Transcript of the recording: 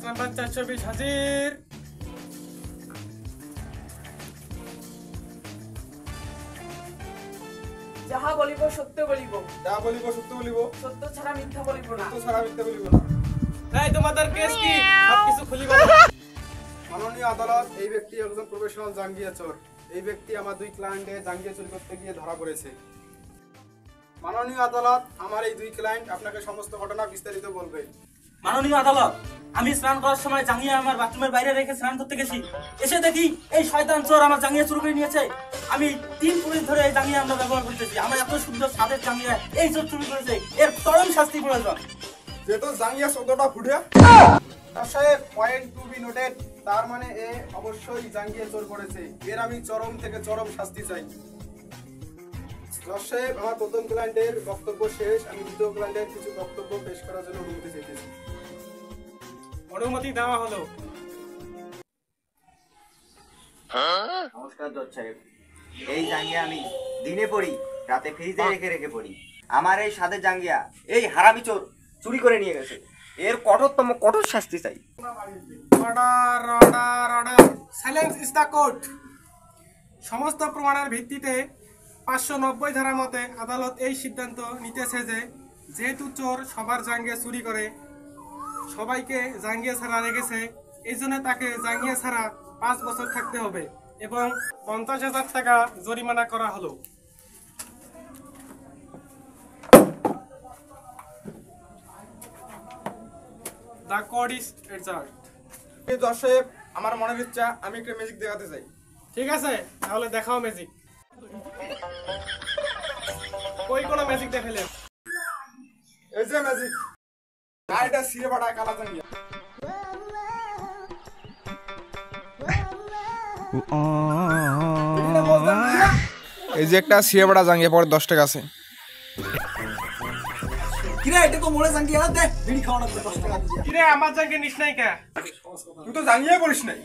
Number 420 হাজির। যাহা বলিব সত্য বলিব, যাহা বলিব সত্য বলিব, সত্য ছাড়া মিথ্যা বলিব না, সত্য ছাড়া মিথ্যা বলিব না। এই তোমাদের কেস কি? সবকিছু খুলি বলো। মাননীয় আদালত, এই ব্যক্তি একজন প্রফেশনাল জাঙ্গিয়া চোর। এই ব্যক্তি আমার দুই ক্লায়েন্টে জাঙ্গিয়া চুরি করতে গিয়ে ধরা পড়েছে। মাননীয় আদালত, আমার এই দুই ক্লায়েন্ট আপনাকে সমস্ত ঘটনা বিস্তারিত বলবে। মাননীয় আদালত, আমি স্নান করার সময় জাঙ্গিয়া আমার বাথরুমের বাইরে রেখে স্নান করতে গেছি। এসে দেখি এই শয়তান চোর আমার জাঙ্গিয়া চুরি করে নিয়েছে। আমি 3 পুলিশ ধরে এই জাঙ্গিয়া আমরা ব্যবহার করতেছি। আমার এত সুন্দর স্বাদের জাঙ্গিয়া এই চোর চুরি করেছে, এর চরম শাস্তি প্রয়োজন। যেহেতু জাঙ্গিয়া শব্দটা ফুটে সাহেব, পয়েন্ট টু বি নোটেড। তার মানে এ অবশ্যই জাঙ্গিয়া চোর করেছে। এর আমি চরম থেকে চরম শাস্তি চাই। সাহেব, আমার প্রথম ক্লায়েন্টের বক্তব্য শেষ। আমি দ্বিতীয় ক্লায়েন্টের কিছু বক্তব্য পেশ করার জন্য অনুমতি চাইতেছি। অনুমতি দেওয়া হলো। নমস্কার জজ সাহেব, এই জাঙ্গিয়া আমি দিনে পড়ি, রাতে ফ্রিজে রেখে পড়ি। আমার এই সাদে জাঙ্গিয়া এই হারামি চোর চুরি করে নিয়ে গেছে। এর কঠোর শাস্তি চাই। Order order order, silence is the court. সমস্ত প্রমাণের ভিত্তিতে 590 ধারা মতে আদালত এই সিদ্ধান্ত নিতেছে যে যেহেতু চোর সবার জাঙ্গিয়া চুরি করে, সবাইকে জাঙ্গিয়া ছাড়া রেখেছে, এই জন্য তাকে জাঙ্গিয়া ছাড়া 5 বছর থাকতে হবে এবং 50,000 টাকা জরিমানা করা হলো। The court is adjourned. দর্শক, আমার মনের ইচ্ছা আমি একটা ম্যাজিক দেখাতে চাই। ঠিক আছে, তাহলে দেখাও ম্যাজিক। কই কোন ম্যাজিক দেখালে? এই যে ম্যাজিক। গাইটা সিরে বাড়া কালা জাঙ্গিয়া। এই যে একটা সিরেবাড়া জাঙ্গিয়া পরে 10 টাকা আছে। কিরে, এটা তো মোড়ে জাঙ্গিয়া, দে বিড়ি খাওয়ানো 10 টাকা দিয়ে। কিরে, আমার জাঙ্গিয়া নিস নাই কে? তুই তো জাঙ্গিয়া করিস নাই।